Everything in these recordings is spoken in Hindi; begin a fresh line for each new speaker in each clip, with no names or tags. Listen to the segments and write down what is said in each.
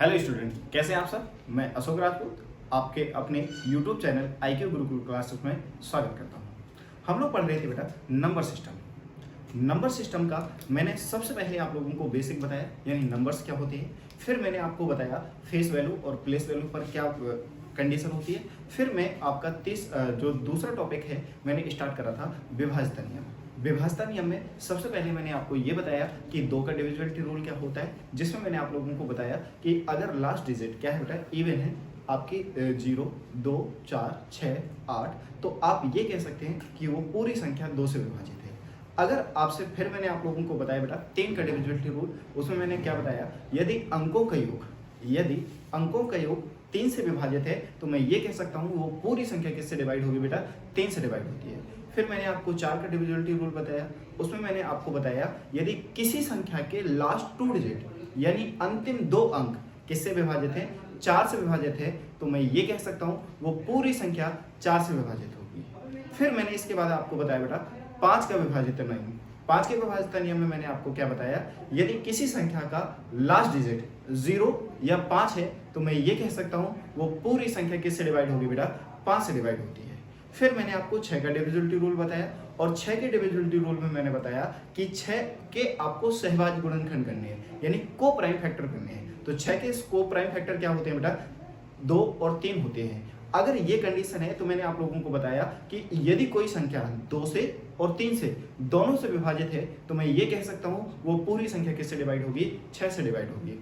हेलो स्टूडेंट, कैसे हैं आप सब। मैं अशोक राजपूत आपके अपने YouTube channel IQ Gurukul classes में स्वागत करता हूं। हम लोग पढ़ रहे थे बेटा नंबर सिस्टम। नंबर सिस्टम का मैंने सबसे पहले आप लोगों को बेसिक बताया, यानी नंबर्स क्या होते हैं। फिर मैंने आपको बताया फेस वैल्यू और प्लेस वैल्यू पर क्या कंडीशन होती है। फिर मैं आपका जो दूसरा टॉपिक है मैंने स्टार्ट करा था विभाज्यता नियम। विभाज्यता नियम में सबसे पहले मैंने आपको ये बताया कि 2 का डिविजिबिलिटी रूल क्या होता है, जिसमें मैंने आप लोगों को बताया कि अगर लास्ट डिजिट क्या है बेटा इवन है आपकी 0, 2, 4, 6, 8, तो आप ये कह सकते हैं कि वो पूरी संख्या 2 से विभाजित है। अगर आपसे फिर मैंने आप लोगों को बताया बेटा 3 का डिविजिबिलिटी रूल, उसमें मैंने क्या बताया, यदि अंकों का योग 3 से विभाजित है तो मैं ये कह सकता हूँ वो पूरी संख्या किससे डिवाइड होगी बेटा, 3 से डिवाइड होती है। फिर मैंने आपको 4 का डिविजिबिलिटी रूल बताया, उसमें मैंने आपको बताया यदि किसी संख्या के लास्ट 2 डिजिट यानी अंतिम 2 अंक किससे विभाजित है, 4 से विभाजित है, तो मैं ये कह सकता हूँ वो पूरी संख्या 4 से विभाजित होगी। फिर मैंने इसके बाद आपको बताया बेटा 5 का विभाजित नियम। 5 के विभाज्यता नियम में मैंने आपको क्या बताया, यदि किसी संख्या का लास्ट डिजिट 0 या 5 है तो मैं ये कह सकता हूँ वो पूरी संख्या किससे डिवाइड होगी बेटा, 5 से डिवाइड होती है। फिर मैंने आपको 6 का डिविजिबिलिटी रूल बताया, और 6 के डिविजिबिलिटी रूल में मैंने बताया कि 6 के आपको सहभाज्य गुणनखंड करने हैं, यानी को प्राइम फैक्टर करने हैं। तो 6 के को प्राइम फैक्टर क्या होते हैं बेटा, 2 और 3 होते हैं। अगर ये कंडीशन है तो मैंने आप लोगों को बताया कि यदि कोई संख्या 2 से और 3 से दोनों से विभाजित है तो मैं ये कह सकता हूँ वो पूरी संख्या किससे डिवाइड होगी, 6 से डिवाइड होगी।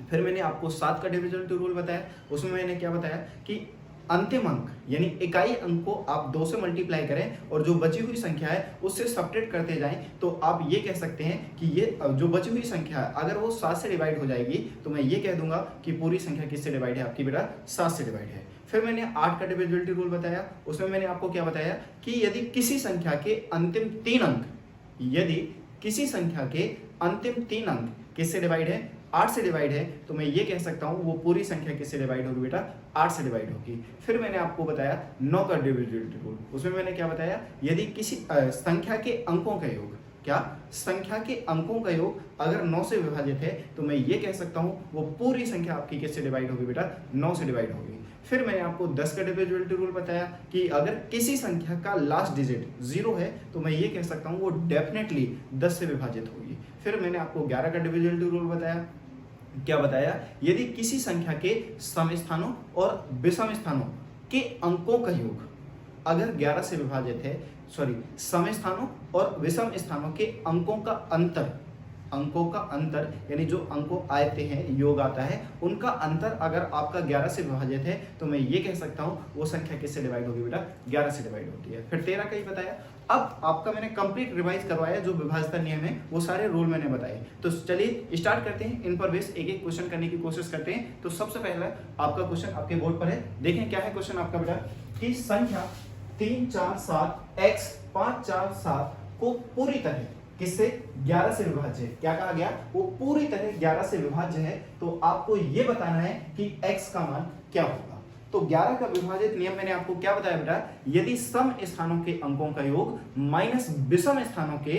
फिर मैंने आपको 7 का डिविजिबिलिटी रूल बताया, उसमें मैंने क्या बताया कि अंतिम अंक यानी इकाई अंक को आप 2 से मल्टीप्लाई करें और जो बची हुई संख्या है उससे सब्ट्रैक्ट करते जाएं, तो आप ये कह सकते हैं कि ये जो बची हुई संख्या है अगर वो 7 से डिवाइड हो जाएगी तो मैं ये कह दूंगा कि पूरी संख्या किससे डिवाइड है, आपकी बेटा 7 से डिवाइड है। फिर मैंने 8 का डिविजिबिलिटी रूल बताया, उसमें मैंने आपको क्या बताया कि यदि किसी संख्या के अंतिम 3 अंक किससे डिवाइड है, 8 से डिवाइड है, तो मैं ये कह सकता हूँ वो पूरी संख्या किससे डिवाइड होगी बेटा, 8 से डिवाइड होगी। फिर मैंने आपको बताया 9 का डिविजिबिलिटी रूल, उसमें मैंने क्या बताया, यदि किसी संख्या के अंकों का योग अगर 9 से विभाजित है तो मैं ये कह सकता हूँ वो पूरी संख्या आपकी किससे डिवाइड होगी बेटा, 9 से डिवाइड होगी। फिर मैंने आपको 10 का डिविजिबिलिटी रूल बताया कि अगर किसी संख्या का लास्ट डिजिट 0 है तो मैं ये कह सकता हूँ वो डेफिनेटली 10 से विभाजित होगी। फिर मैंने आपको 11 का डिविजिबिलिटी रूल बताया, क्या बताया, यदि किसी संख्या के सम स्थानों और विषम स्थानों के अंकों का योग अगर 11 से विभाजित है, सम स्थानों और विषम स्थानों के अंकों का अंतर यानी जो अंकों आते हैं योग आता है उनका अंतर अगर आपका 11 से विभाजित है तो मैं ये कह सकता हूँ वो संख्या किससे डिवाइड होगी बेटा, 11 से डिवाइड होती है। फिर 13 का ही बताया। अब आपका मैंने कंप्लीट रिवाइज करवाया, जो विभाज्यता नियम है वो सारे रूल मैंने बताए। तो चलिए स्टार्ट करते हैं, इन पर बेस एक एक क्वेश्चन करने की कोशिश करते हैं। तो सबसे पहला आपका क्वेश्चन आपके बोर्ड पर है, देखें क्या है क्वेश्चन आपका बेटा, कि संख्या 3, 4, 7 x 5, 4, 7 को पूरी तरह किससे 11 से विभाज्य है। क्या कहा गया, वो पूरी तरह 11 से विभाज्य है, तो आपको ये बताना है कि x का मान क्या होगा। तो 11 का विभाजित नियम मैंने आपको क्या बताया बेटा, यदि सम स्थानों के अंकों का योग माइनस विषम स्थानों के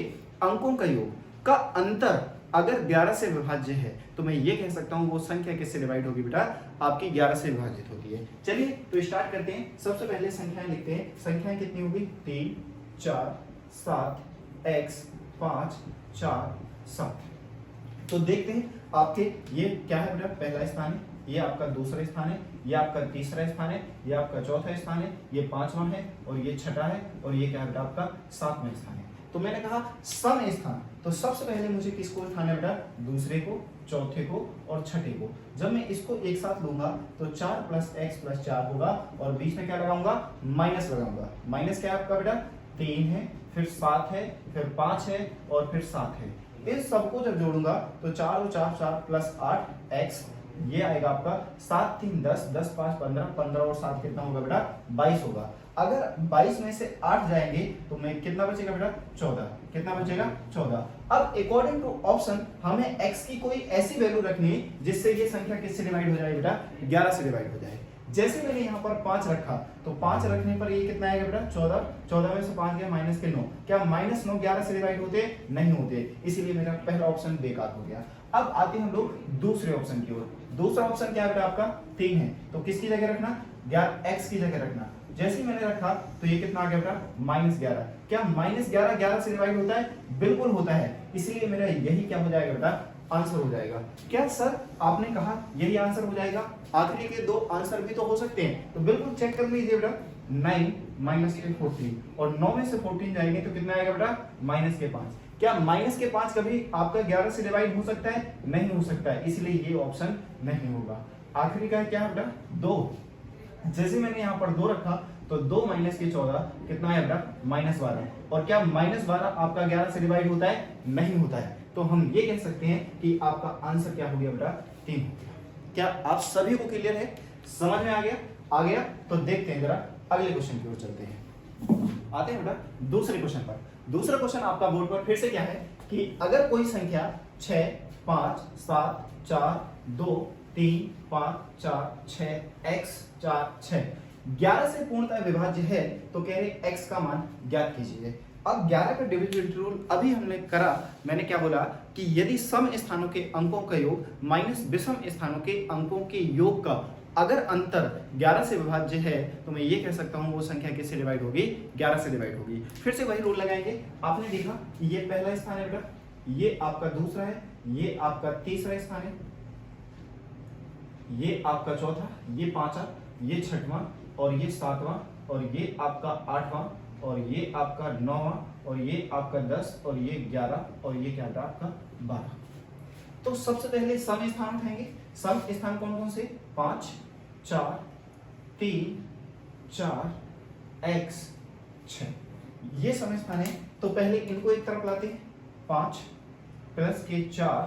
अंकों का योग का अंतर अगर 11 से विभाज्य है तो मैं ये कह सकता हूं वो संख्या किससे डिवाइड होगी बेटा, आपकी 11 से विभाजित होती है। चलिए तो स्टार्ट करते हैं। सबसे पहले संख्याएं लिखते हैं। संख्याएं कितनी होगी, 3, 4, 7 x 5, 4, 7। तो देखते हैं आपके ये क्या है बेटा, पहला स्थान है, ये आपका दूसरा स्थान है, ये आपका तीसरा स्थान है, ये आपका चौथा स्थान है, ये 5वां है और ये 6ठा है और ये क्या है बेटा आपका 7वां स्थान है। तो मैंने कहा सम स्थान, तो सबसे पहले मुझे किसको उठाना है बेटा, दूसरे को, चौथे को और छठे को। जब मैं इसको एक साथ लूंगा तो 4 + x + 4 होगा और बीच में क्या लगाऊंगा, माइनस लगाऊंगा। माइनस क्या है आपका बेटा, 3 है, फिर 7 है, फिर 5 है और फिर 7 है। इस सबको जब जोड़ूंगा तो 4 और 4 4 + 8 x, ये आएगा आपका 7 3 10 10 5 15 15 और 7 कितना होगा बेटा, 22 होगा। अगर 22 में से 8 जाएंगे तो मैं कितना बचेगा बेटा, 14। कितना बचेगा, 14। अब अकॉर्डिंग टू ऑप्शन हमें x की कोई ऐसी वैल्यू रखनी है जिससे ये संख्या किससे डिवाइड हो जाए बेटा, 11 से डिवाइड हो जाए। जैसे मैंने यहाँ पर 5 रखा तो 5 रखने पर ये कितना आएगा बेटा 14, 14 में से 5 गया माइनस के 9, क्या माइनस 9 11 से डिवाइड होते नहीं होते, इसीलिए मेरा पहला ऑप्शन बेकार हो गया। अब आते हैं हम लोग दूसरे ऑप्शन की ओर। दूसरा ऑप्शन क्या है बेटा आपका 3 है, तो किसकी जगह रखना, x की जगह रखना। जैसे ही मैंने रखा तो ये कितना आ गया बेटा -11, क्या -11 11 से डिवाइड होता है, बिल्कुल होता है, इसलिए मेरा यही क्या हो जाएगा बेटा आंसर हो जाएगा। क्या सर आपने कहा यही आंसर हो जाएगा, आखिरी के 2 आंसर भी तो हो सकते हैं, तो बिल्कुल चेक कर लीजिए बेटा 9 माइनस के 14 और 9 में से 14 जाएंगे तो कितना आएगा बेटा माइनस के 5। क्या माइनस के 5 कभी आपका 11 से डिवाइड हो सकता है, नहीं हो सकता है, इसलिए ये ऑप्शन नहीं होगा। आखिरी का क्या है बेटा 2, जैसे मैंने यहाँ पर 2 रखा तो 2 माइनस के 14 कितना है बेटा -12, और क्या -12 आपका 11 से डिवाइड होता है, नहीं होता है, तो हम ये कह सकते हैं कि आपका आंसर क्या हो गया बेटा 3 हो गया। क्या आप सभी को क्लियर है, समझ में आ गया? तो देखते हैं जरा अगले क्वेश्चन की ओर चलते हैं। आते हैं बेटा दूसरे क्वेश्चन पर। दूसरा क्वेश्चन आपका बोर्ड पर फिर से क्या है कि अगर कोई संख्या 6 5 7 4 2 3 5 4 6 x 4 6 11 से पूर्णतः विभाज्य है तो कह रहे x का मान ज्ञात कीजिए। अब 11 का डिविजिबिलिटी रूल अभी हमने करा, मैंने क्या बोला कि यदि सम स्थानों के अंकों का योग माइनस विषम स्थानों के अंकों के योग का अगर अंतर 11 से विभाज्य है तो मैं ये कह सकता हूं वो संख्या किससे डिवाइड होगी, 11 से डिवाइड होगी। फिर से वही रूल लगाएंगे। आपने देखा ये पहला स्थान है बेटा, ये आपका दूसरा है, ये आपका तीसरा स्थान है, ये आपका चौथा, ये पांचवा, ये छठवां और ये सातवां और ये आपका आठवां और ये आपका 9वां और ये आपका 10 और ये 11 और ये क्या था आपका 12। तो सबसे पहले सम स्थान उठाएंगे। सम स्थान कौन कौन से, 5 4 3 4 x 6, ये सम स्थान है। तो पहले इनको एक तरफ लाते हैं, 5 प्लस के 4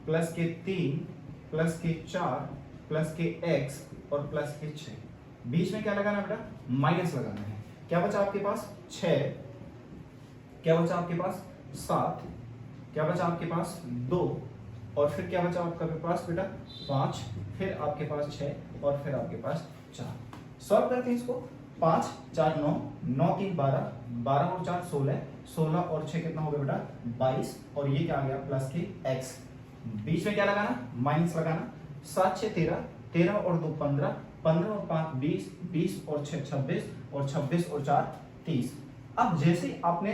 प्लस के 3 प्लस के 4 प्लस के x और प्लस के 6, बीच में क्या लगाना बेटा, माइनस लगाना है। क्या बचा आपके पास 6, क्या बचा आपके पास 7, क्या बचा आपके पास 2 और फिर क्या बचा आपके पास बेटा 5, फिर आपके पास 6 और फिर आपके पास 4। सॉल्व करते हैं इसको, 5 4 9 9 3 12 12 और 4 16 16 और 6 कितना हो गया बेटा 22 और ये क्या आ गया प्लस के x, बीच में क्या लगाना, माइनस लगाना। 7 6 13 13 और 2 15 15 और 5 20 20 और 6 26 और 26 और 4 30। अब जैसे आपने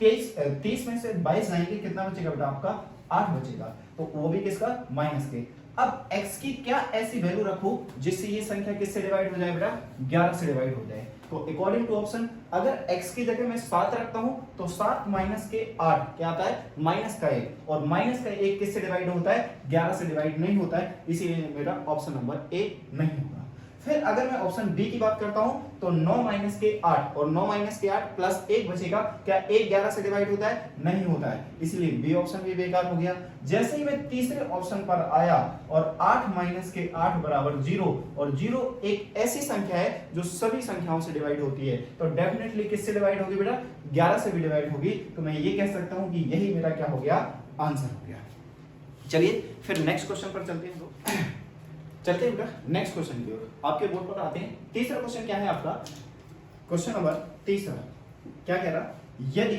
30 में से 22 लाएंगे कितना बचेगा बेटा आपका 8 बचेगा, तो वो भी किसका, माइनस के। अब x की क्या ऐसी वैल्यू रखूं जिससे ये संख्या किससे डिवाइड हो जाए बेटा 11 से डिवाइड हो जाए। तो अकॉर्डिंग टू ऑप्शन अगर x की जगह मैं 7 रखता हूं तो 7 माइनस के 8 क्या आता है माइनस का 1, और माइनस का 1 किससे डिवाइड होता है 11 से डिवाइड नहीं होता है, इसीलिए मेरा ऑप्शन नंबर ए नहीं होगा। फिर अगर मैं ऑप्शन बी की बात करता हूं तो 9 माइनस के 8 और 9 माइनस के 8 प्लस 1 बचेगा, क्या 1 11 से डिवाइड होता है, नहीं होता है, इसलिए बी ऑप्शन भी बेकार हो गया। जैसे ही मैं तीसरे ऑप्शन पर आया और 8 माइनस के 8 बराबर 0 और 0 एक ऐसी संख्या है जो सभी संख्याओं से डिवाइड होती है, तो डेफिनेटली किससे डिवाइड होगी बेटा 11 से भी डिवाइड होगी, तो मैं ये कह सकता हूं कि यही मेरा क्या हो गया आंसर हो गया। चलिए फिर नेक्स्ट क्वेश्चन पर चलते हैं, चलते हैं बेटा नेक्स्ट क्वेश्चन की ओर। आपके बोर्ड पर आते हैं। तीसरा क्वेश्चन क्या है आपका, क्वेश्चन नंबर तीसरा क्या कह रहा, यदि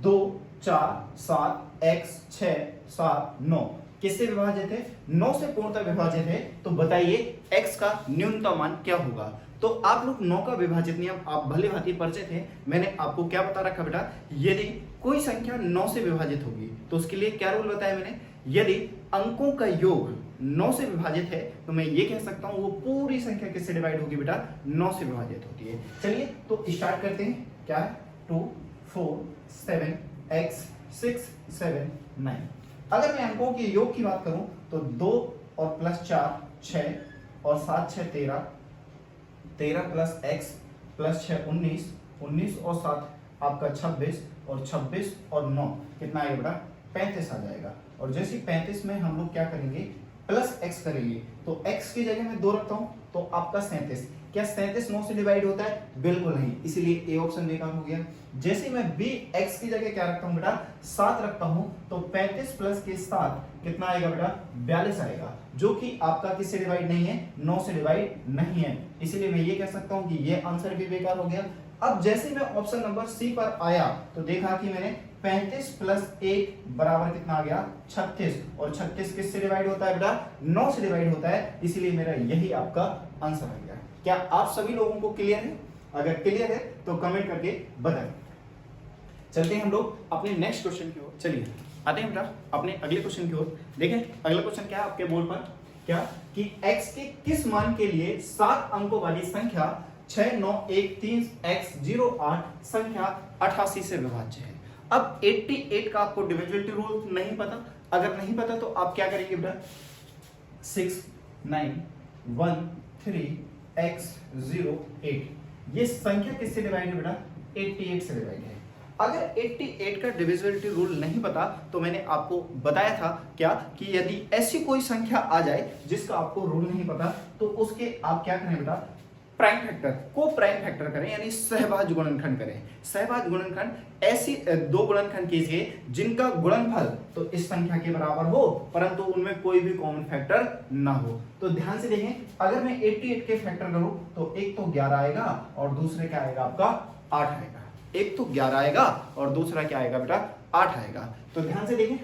2 4 7 x 6 7 9 किससे विभाजित है, 9 से पूर्णतः विभाजित है, तो बताइए x का न्यूनतम मान क्या होगा। तो आप लोग 9 का विभाजित नियम आप भले भांति परिचित हैं, मैंने आपको क्या बता रखा बेटा, यदि कोई संख्या 9 से विभाजित होगी तो उसके लिए क्या रूल बताया मैंने, यदि अंकों का योग 9 से विभाजित है तो मैं ये कह सकता हूं वो पूरी संख्या किससे डिवाइड होगी बेटा 9 से विभाजित होती है। चलिए तो स्टार्ट करते हैं, क्या है 2 4 7 x 6 7 9। अगर मैं अंकों के योग की बात करूं तो 2 और प्लस 4 6 और 7 6 13 13 प्लस x प्लस 6 19 19 और 7 आपका 26 और 26 और 9 कितना आएगा बेटा 35 आ जाएगा। और जैसे 35 में हम लोग क्या करेंगे प्लस x करेंगे, तो x की जगह मैं 2 रखता हूं तो आपका 37, क्या 37 9 से डिवाइड होता है? बिल्कुल नहीं, इसीलिए ए ऑप्शन बेकार हो गया। जैसे मैं बी एक्स की जगह क्या रखता हूं बेटा? 7 रखता हूं, तो 35 प्लस के 7 कितना आएगा बेटा? 42 आएगा, जो कि आपका किससे डिवाइड नहीं है? 9 से डिवाइड नहीं है, इसीलिए मैं ये कह सकता हूं कि ये आंसर भी बेकार हो गया। अब जैसे मैं ऑप्शन नंबर सी पर आया तो देखा कि मैंने 35 प्लस 1 बराबर कितना आ गया? 36, और 36 किससे डिवाइड होता है बेटा? 9 से डिवाइड होता है, इसीलिए मेरा यही आपका आंसर आ गया। क्या आप सभी लोगों को क्लियर है? अगर क्लियर है तो कमेंट करके बताएं। चलते हैं हम लोग अपने नेक्स्ट क्वेश्चन की ओर। चलिए आते हैं बेटा अपने अगले क्वेश्चन की ओर। देखें अगला क्वेश्चन क्या है आपके बोर्ड पर, क्या कि x के किस मान के लिए 7 अंकों वाली संख्या 6913x08 संख्या 88 से विभाज्य है। अब 88 का आपको डिविजिबिलिटी रूल नहीं पता, अगर नहीं पता तो आप क्या करेंगे बेटा? 6913x08, ये संख्या किससे डिवाइड है बेटा? 88 से डिवाइड है। अगर 88 का डिविजिबिलिटी रूल नहीं पता तो मैंने आपको बताया था क्या कि यदि ऐसी कोई संख्या आ जाए जिसका आपको रूल नहीं पता तो उसके आप क्या करें बेटा? प्राइम फैक्टर को प्राइम फैक्टर करें, यानी सहभाज्य गुणनखंड करें। सहभाज्य गुणनखंड ऐसी दो गुणनखंड कीजिए जिनका गुणनफल तो इस संख्या के बराबर हो परंतु उनमें कोई भी कॉमन फैक्टर ना हो। तो ध्यान से देखें, अगर मैं 88 के फैक्टर करूं तो एक तो 11 आएगा और दूसरे क्या आएगा आपका? 8 आएगा। एक तो 11 आएगा और दूसरा क्या आएगा बेटा? 8 आएगा। तो ध्यान से देखें,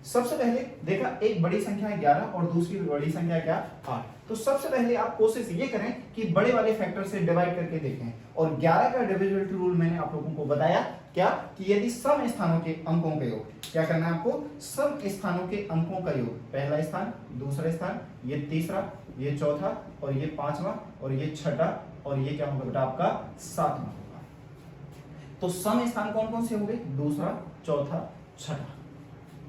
सबसे पहले देखा एक बड़ी संख्या है 11 और दूसरी बड़ी संख्या क्या? 8। तो सबसे पहले आप कोशिश ये करें कि बड़े वाले फैक्टर से डिवाइड करके देखें, और 11 का डिविजिबिलिटी रूल मैंने आप लोगों को बताया क्या कि यदि सम स्थानों के अंकों का योग, क्या करना है आपको? सम स्थानों के अंकों का योग, पहला स्थान, दूसरा स्थान, ये तीसरा, ये चौथा, और ये पांचवा, और ये छठा, और ये क्या होगा बेटा? आपका 7वां होगा। तो सम स्थान कौन कौन से होंगे? दूसरा, चौथा, छठा,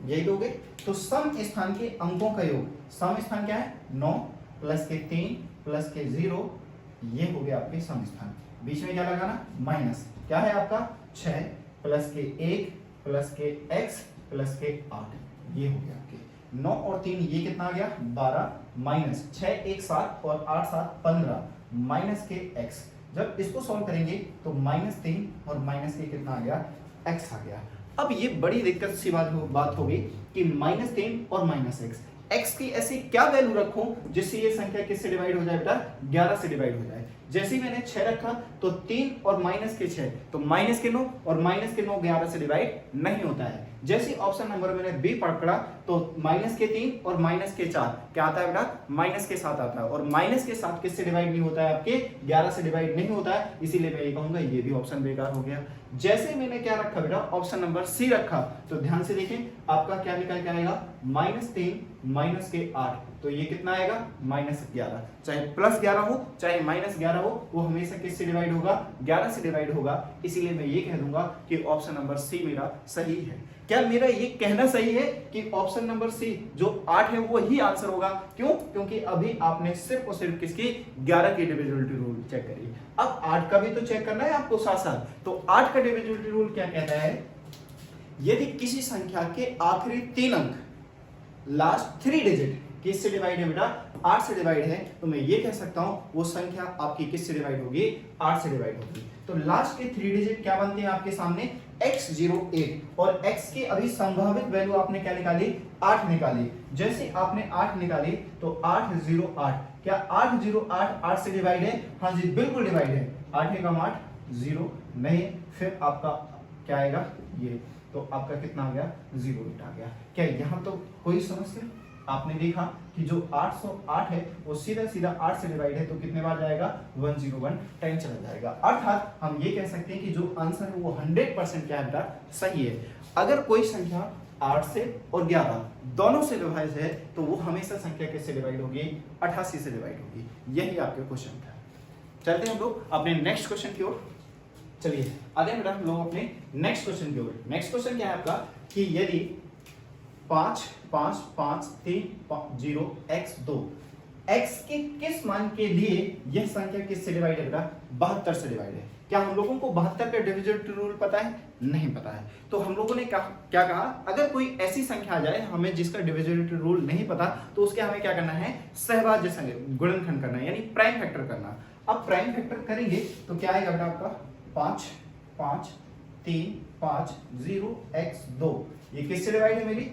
यही लोगे। तो सम स्थान के अंकों का योग, सम स्थान क्या है? 9 प्लस के 3 प्लस के 0, ये हो गया आपके सम स्थान। बीच में क्या लगाना? माइनस, क्या है आपका? 6 प्लस के 1 प्लस के x प्लस के 8, ये हो गया आपके 9 और 3, ये कितना आ गया? 12, माइनस 6 1 7 और 8 7 15, माइनस के x। जब इसको सॉल्व करेंगे तो -3 और माइनस के कितना आ गया? x आ गया। अब ये बड़ी दिक्कत सी बात होगी कि -3 और -x, x की ऐसी क्या वैल्यू रखूं जिससे ये संख्या किससे डिवाइड हो जाए बेटा? 11 से डिवाइड हो जाए। जैसे ही मैंने 6 रखा तो 3 और माइनस के 6, तो माइनस के 9 और माइनस के 9 11 से डिवाइड नहीं होता है। जैसे ऑप्शन नंबर मैंने बी पकड़ा तो माइनस के 3 और माइनस के 4 क्या आता है बेटा? माइनस के 7 आता है, और माइनस के 7 किससे डिवाइड नहीं होता है? आपके 11 से डिवाइड नहीं होता है, इसीलिए मैं ये कहूंगा ये भी ऑप्शन बेकार हो गया। जैसे मैंने क्या रखा बेटा? ऑप्शन नंबर सी रखा, तो ध्यान से देखें आपका क्या निकल के आएगा? -3 माइनस के 8, तो ये कितना आएगा? -11। चाहे +11 हो चाहे -11 हो, वो हमेशा किससे डिवाइड होगा? 11 से डिवाइड होगा, इसीलिए मैं ये कह दूंगा कि ऑप्शन नंबर सी मेरा सही है। क्या मेरा ये कहना सही है कि ऑप्शन नंबर सी जो 8 है वो ही आंसर होगा? क्यों? क्योंकि अभी आपने सिर्फ और सिर्फ किसकी? 11 की डिविजिबिलिटी रूल चेक करी। अब 8 का भी तो चेक करना है आपको साथ साथ। तो 8 का डिविजिबिलिटी रूल क्या कहता है? यदि किसी संख्या के आखिरी 3 अंक, लास्ट 3 डिजिट किससे डिवाइड है बेटा? 8 से डिवाइड है, तो मैं ये कह सकता हूं वो संख्या आपकी किससे डिवाइड होगी? 8 से डिवाइड होगी। तो लास्ट के 3 डिजिट क्या बनते हैं आपके सामने? x08, और x की अभी संभावित वैल्यू आपने क्या निकाली? 8 निकाली। जैसे आपने 8 निकाली तो 808, क्या 808 8 से डिवाइड है? हाँ जी बिल्कुल डिवाइड है। 8 एकम 8, 0 नहीं, फिर आपका क्या आएगा? ये, तो आपका कितना आ गया? 08 आ गया। क्या यहाँ तो कोई समस्या? आपने देखा कि जो 808 है वो सीधा सीधा 8 से डिवाइड है, तो कितने बार जाएगा? 101 टाइम चला जाएगा। अर्थात हम ये कह सकते हैं कि जो आंसर है वो 100% क्या है? सही है। अगर कोई संख्या 8 से और 11 दोनों से विभाज्य है तो वो हमेशा संख्या किससे डिवाइड होगी? 88 से डिवाइड होगी। यही आपके क्वेश्चन था। चलते हैं हम लोग अपने नेक्स्ट क्वेश्चन की ओर। चलिए आते हैं बेटा हम लोग अपने नेक्स्ट क्वेश्चन की ओर। नेक्स्ट क्वेश्चन क्या है आपका कि यदि 5 5 5 3 0 x 2 x के किस मान के लिए यह संख्या किससे डिवाइड है बेटा? 72 से डिवाइड है। क्या हम लोगों को 72 का डिविजिबिलिटी रूल पता है? नहीं पता है। तो हम लोगों ने क्या कहा? अगर कोई ऐसी संख्या आ जाए हमें जिसका डिविजिबिलिटी रूल नहीं पता, तो उसके हमें क्या करना है? सहभाज्य गुणनखंड करना है, यानी प्राइम फैक्टर करना। अब प्राइम फैक्टर करेंगे तो क्या आएगा बेटा आपका 5 5 3 5 0 x 2, ये किससे डिवाइड है मेरी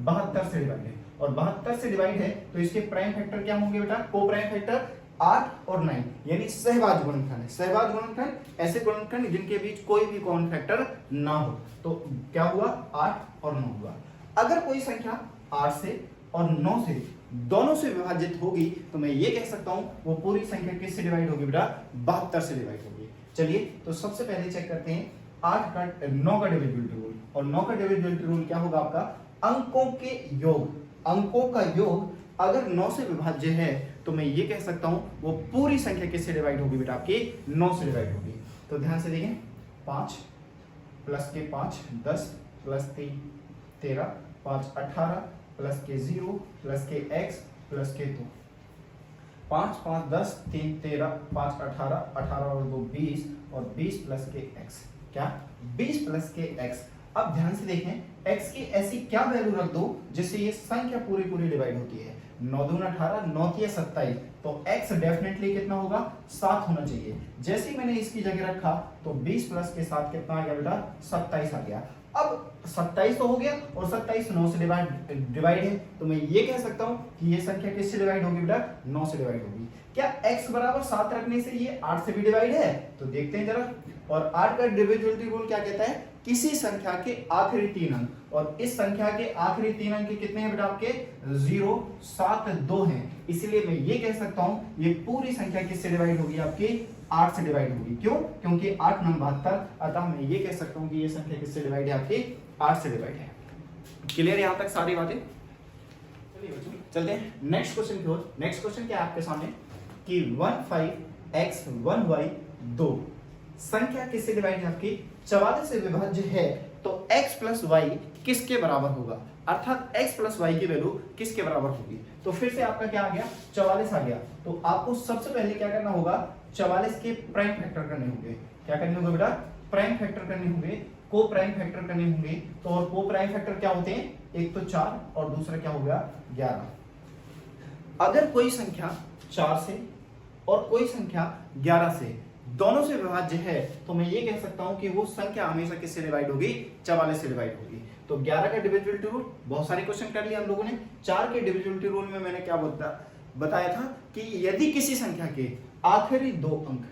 72 से डिवाइड है, और 72 से डिवाइड है तो इसके प्राइम फैक्टर क्या होंगे बेटा, को प्राइम फैक्टर 8 और 9, यानी सहभाज्य गुणनखंड है। सहभाज्य गुणनखंड ऐसे गुणनखंड जिनके बीच कोई भी कॉमन फैक्टर ना हो, तो क्या हुआ 8 और 9 हुआ। अगर कोई संख्या 8 से और 9 से दोनों से विभाजित होगी तो मैं ये कह सकता हूं वो पूरी संख्या किससे डिवाइड होगी बेटा, 72 से डिवाइड होगी। चलिए तो सबसे पहले चेक करते हैं 9 का डिविजिबिलिटी रूल, और 9 का डिविजिबिलिटी रूल क्या होगा आपका, अंकों के योग, अंकों का योग अगर 9 से विभाज्य है तो मैं ये कह सकता हूं वो पूरी संख्या किससे डिवाइड होगी बेटा, आपकी 9 से डिवाइड होगी। तो ध्यान से देखें 5 प्लस के 5 10 प्लस 3 13 5 18 प्लस के 0 प्लस के x प्लस के 2, 5 5 10 3 13 5 18 18 और 2 20 और 20 प्लस के x, क्या 20 प्लस के x। अब ध्यान से देखें x की ऐसी क्या वैल्यू रख दो जिससे ये संख्या पूरी पूरी डिवाइड होती है, 9 दूना 18 9 तिया 27, तो x डेफिनेटली कितना होगा 7 होना चाहिए। जैसे ही मैंने इसकी जगह रखा तो 20 प्लस के साथ कितना आ गया बेटा 27 आ गया। अब 27 तो हो गया और 27 9 से डिवाइड है, तो मैं ये कह सकता हूं कि ये संख्या किससे डिवाइड होगी बेटा, 9 से डिवाइड होगी। क्या x बराबर 7 रखने से ये 8 से भी डिवाइड है, तो देखते हैं जरा। और 8 का डिविजिबिलिटी रूल क्या कहता है, किसी संख्या के आखिरी 3 अंक, और इस संख्या के आखिरी 3 अंक कितने हैं बेटा आपके 0 7 2 हैं, इसलिए मैं ये कह सकता हूं ये पूरी संख्या किससे डिवाइड होगी, आपकी 8 से डिवाइड होगी। क्यों, क्योंकि 8 9 72, अतः मैं ये कह सकता हूं कि ये संख्या किससे डिवाइड है, आपकी 8 से डिवाइड है। क्लियर यहां तक सारी बातें। चलिए बच्चों चलते हैं नेक्स्ट क्वेश्चन की ओर। नेक्स्ट क्वेश्चन क्या है आपके सामने कि 15x 1y 2 संख्या किससे डिवाइड है, आपकी 44 से विभाज्य है, तो x प्लस वाई किसके बराबर होगा, अर्थात x प्लस वाई की वैल्यू किसके बराबर होगी। तो फिर से आपका क्या आ गया 44 आ गया, तो आपको सबसे पहले क्या करना होगा 44 के प्राइम फैक्टर करने होंगे। क्या करने होंगे बेटा, प्राइम फैक्टर करने होंगे, को प्राइम फैक्टर करने होंगे। तो और को प्राइम फैक्टर क्या होते हैं, एक तो 4 और दूसरा क्या हो गया 11। अगर कोई संख्या 4 से और कोई संख्या 11 से दोनों से विभाज्य है तो मैं ये कह सकता हूं कि वो संख्या हमेशा किससे डिवाइड होगी, 44 से डिवाइड होगी। तो 11 का डिविजिबिलिटी रूल बहुत सारे क्वेश्चन कर लिए हम लोगों ने। 4 के डिविजिबिलिटी रूल में मैंने क्या बताया था कि यदि किसी संख्या के आखिरी 2 अंक,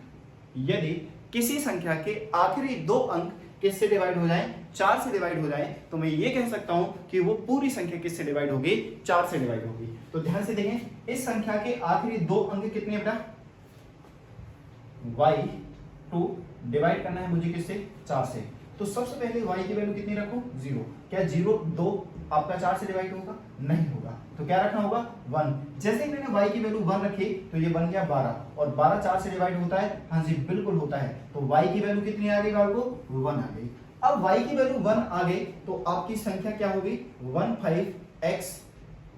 यदि किसी संख्या के आखिरी 2 अंक किससे डिवाइड हो जाए, 4 से डिवाइड हो जाए, तो मैं ये कह सकता हूं कि वो पूरी संख्या किससे डिवाइड होगी, 4 से डिवाइड होगी। तो ध्यान से देखें इस संख्या के आखिरी 2 अंक कितने बेटा, y2 डिवाइड करना है मुझे किससे, 4 से। तो सबसे पहले y की वैल्यू कितनी रखो 0। क्या 0 2 आपका 4 से डिवाइड होगा, नहीं होगा, तो क्या रखना होगा 1। जैसे ही मैंने y की वैल्यू 1 रखी तो ये बन गया 12, और 12 4 से डिवाइड होता है, हाँ जी बिल्कुल होता है। तो y की वैल्यू कितनी आ गई आपको, 1 आ गई। अब y की वैल्यू 1 आ गई तो आपकी संख्या क्या होगी 15x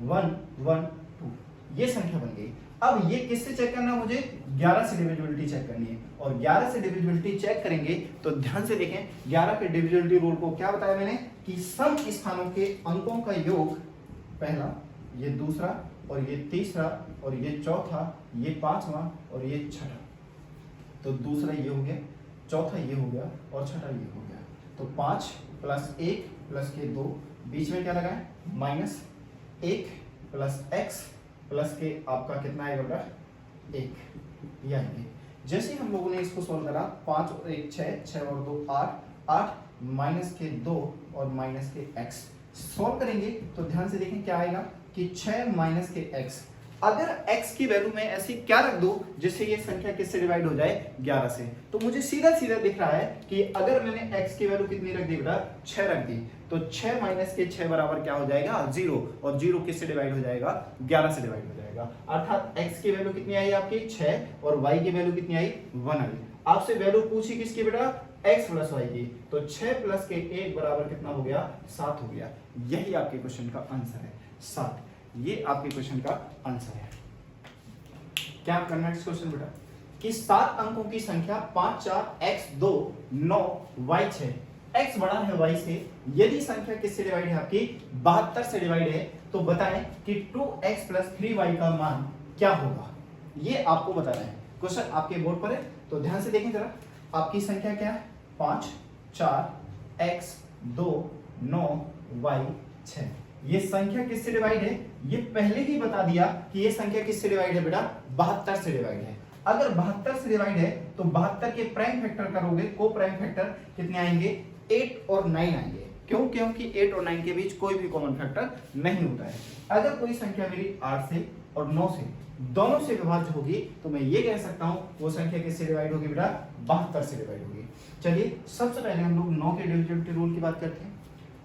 112, ये संख्या बन गई। अब ये किससे चेक करना है मुझे, 11 से डिविजिबिलिटी चेक करनी है, और 11 से डिविजिबिलिटी चेक करेंगे तो ध्यान से देखें 11 के डिविजिबिलिटी रूल को क्या बताया मैंने कि सम स्थानों के अंकों का योग, पहला, ये दूसरा, और ये तीसरा, और ये चौथा, ये पांचवा, और ये छठा। तो दूसरा ये हो गया, चौथा ये हो गया, और छठा ये हो गया। तो 5 प्लस 1 प्लस के 2, बीच में क्या लगा है माइनस 1 प्लस x प्लस के आपका कितना आएगा बेटा 1, ये आएंगे। जैसे ही हम लोगों ने इसको सॉल्व करा 5 और 1 6, 6 और 2 8, 8 माइनस के 2 और माइनस के x सॉल्व करेंगे तो ध्यान से देखें क्या आएगा कि 6 माइनस के x। अगर x की वैल्यू में ऐसी क्या रख दो जिससे ये संख्या किससे डिवाइड हो जाए 11 से, तो मुझे सीधा सीधा दिख रहा है कि अगर मैंने x की वैल्यू कितनी रख दी बेटा 6 रख दी, तो 6 माइनस के 6 बराबर क्या हो जाएगा 0, और 0 किससे डिवाइड हो जाएगा 11 से डिवाइड हो जाएगा। अर्थात x की वैल्यू कितनी आई आपकी 6 और y की वैल्यू कितनी आई 1 आई। आपसे वैल्यू पूछी किसकी बेटा x प्लस y की, तो 6 प्लस के 1 बराबर कितना हो गया 7 हो गया। यही आपके क्वेश्चन का आंसर है 7, ये आपके क्वेश्चन का आंसर है। क्या करना नेक्स्ट क्वेश्चन बेटा कि 7 अंकों की संख्या 5 4 x 2 9 y 6, x बड़ा है y से, यदि संख्या किससे डिवाइड है आपकी 72 से डिवाइड है, तो बताएं कि 2x प्लस 3y का मान क्या होगा, ये आपको बताना है। क्वेश्चन आपके बोर्ड पर है, तो ध्यान से देखें जरा। आपकी संख्या क्या है? 5, 4, x 2, 9, y 6। ये संख्या किससे डिवाइड है? ये पहले ही बता दिया कि ये संख्या किससे डिवाइड है बेटा? 72 से डिवाइड है। अगर 72 से डिवाइड है तो 72 के प्राइम फैक्टर करोगे, को प्राइम फैक्टर कितने आएंगे? 8 और 9 आएंगे। क्यों? क्योंकि 8 और 9 के बीच कोई भी कॉमन फैक्टर नहीं होता है। अगर कोई संख्या मेरी 8 से और 9 से दोनों से विभाज्य होगी तो मैं ये कह सकता हूं वो संख्या किससे डिवाइड होगी बेटा? 72 से डिवाइड होगी। चलिए सबसे पहले हम लोग 9 के डिविजिबिलिटी रूल की बात करते हैं।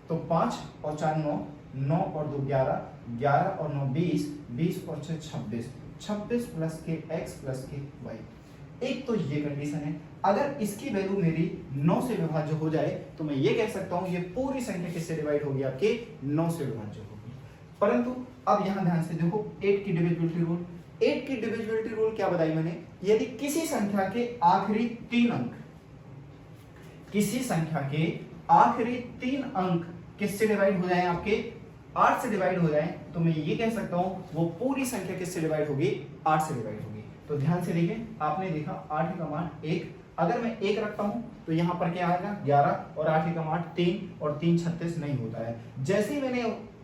तो 5 और 4 9, 9 और 2 11, 11 और 9 20, 20 और 6 26, 26 प्लस के x प्लस के y। एक तो ये कंडीशन है। अगर इसकी वैल्यू मेरी 9 से विभाज्य हो जाए तो मैं ये कह सकता हूं ये पूरी संख्या किससे डिवाइड होगी? आपके 9 से विभाज्य होगी। परंतु अब यहां ध्यान से देखो 8 की डिविजिबिलिटी रूल। 8 की डिविजिबिलिटी रूल क्या बताई मैंने? यदि किसी संख्या के आखिरी 3 अंक, किसी संख्या के आखिरी 3 अंक किससे डिवाइड हो जाएं? आपके 8 से डिवाइड हो जाएं, तो मैं ये कह सकता हूं वो पूरी संख्या किससे डिवाइड होगी? 8 से डिवाइड होगी। तो ध्यान से देखें, आपने देखा 8 का मान 1, अगर मैं 1 रखता हूं तो यहां पर क्या आएगा? 11 और 8 का मान 3 और 3 36 नहीं होता है। जैसे ही मैंने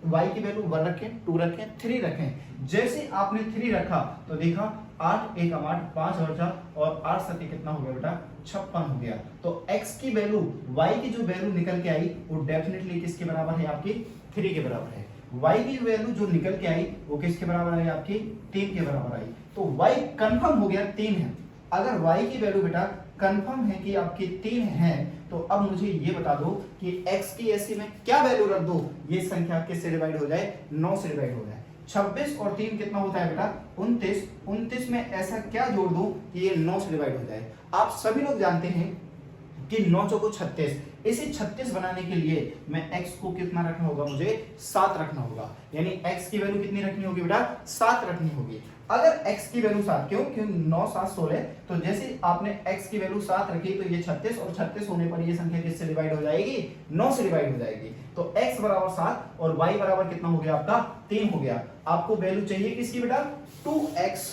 y की वैल्यू 1 रखें, 2 रखें, 3 रखें, जैसे आपने 3 रखा तो देखा 8 1 का 5 और 4 और 8 7 कितना हो गया बेटा? 56 हो गया। तो x की वैल्यू, y की जो वैल्यू निकल के आई वो डेफिनेटली किसके बराबर है? आपकी 3 के बराबर है। y की वैल्यू जो निकल के आई वो किसके बराबर आई? आपकी 3 के बराबर आई। तो y कंफर्म हो गया 3 है। अगर y की वैल्यू बेटा कंफर्म है कि आपकी 3 है तो अब मुझे ये बता दो कि x की ऐसी में क्या वैल्यू रख दो ये संख्या किससे डिवाइड हो जाए? 9 से डिवाइड हो जाए। 26 और 3 कितना होता है बेटा? 29। 29 में ऐसा क्या जोड़ दूं कि ये 9 से डिवाइड हो जाए? आप सभी लोग जानते हैं कि 9 चौको 36, इसे 36 बनाने के लिए मैं x को कितना रखना होगा? मुझे 7 रखना होगा। यानी x की वैल्यू कितनी रखनी होगी बेटा? 7 रखनी होगी। अगर x की वैल्यू 7, क्यों? 9 7 16, तो जैसे आपने x की वैल्यू 7 रखी तो ये 36 और 36 होने पर ये संख्या किससे डिवाइड हो जाएगी? 9 से डिवाइड हो जाएगी। तो x बराबर 7 और y बराबर कितना हो गया? आपका 3 हो गया। आपको वैल्यू चाहिए किसकी बेटा? 2x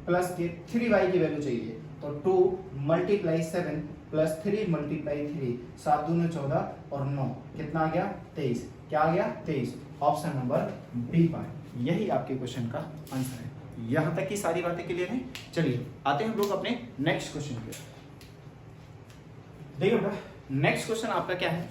प्लस के 3y की वैल्यू चाहिए। तो 2 मल्टीप्लाई 7 प्लस 3 मल्टीप्लाई 3, 7 दूनी 14 और 9 कितना आ गया? 23। क्या आ गया? 23। ऑप्शन नंबर बी पार्ट यही आपके क्वेश्चन का आंसर है। यहां तक की सारी बातें क्लियर हैं। चलिए आते हैं हम लोग अपने नेक्स्ट क्वेश्चन पे। देखिए बेटा नेक्स्ट क्वेश्चन आपका क्या है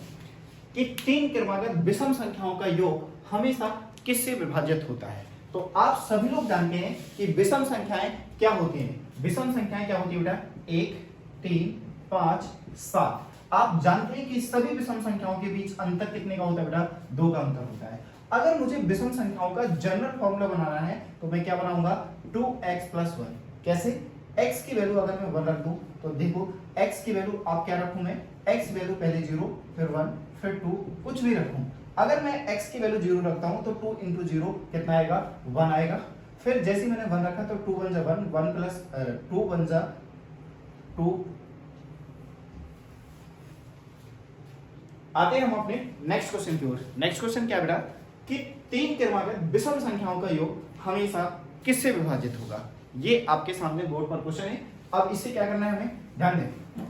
कि 3 क्रमागत विषम संख्याओं का योग हमेशा किससे विभाजित होता है? तो आप सभी लोग जानते हैं कि विषम संख्याएं क्या होती हैं। विषम संख्याएं क्या होती है बेटा? 1 3 5 7। आप जानते हैं कि सभी विषम संख्याओं के बीच अंतर कितने का होता है बेटा? 2 का अंतर होता है। अगर मुझे विषम संख्याओं का जनरल फॉर्मूला बनाना है तो मैं क्या बनाऊंगा? 2x + 1। कैसे? x की वैल्यू अगर मैं 1 रख दूं तो देखो x की वैल्यू आप क्या रखूं? मैं x वैल्यू पहले 0 फिर 1 फिर 2 कुछ भी रखूं। अगर मैं x की वैल्यू 0 रखता हूं तो 2 × 0 कितना आएगा? 1 आएगा। फिर जैसे मैंने 1 रखा तो 2 1 1 1 प्लस 2 1 2। आते हैं हम अपने नेक्स्ट क्वेश्चन की ओर। नेक्स्ट क्वेश्चन क्या बेटा कि 3 क्रमागत विषम संख्याओं का योग हमेशा किससे विभाजित होगा? ये आपके सामने बोर्ड पर क्वेश्चन है। अब इससे क्या करना है हमें? ध्यान दें।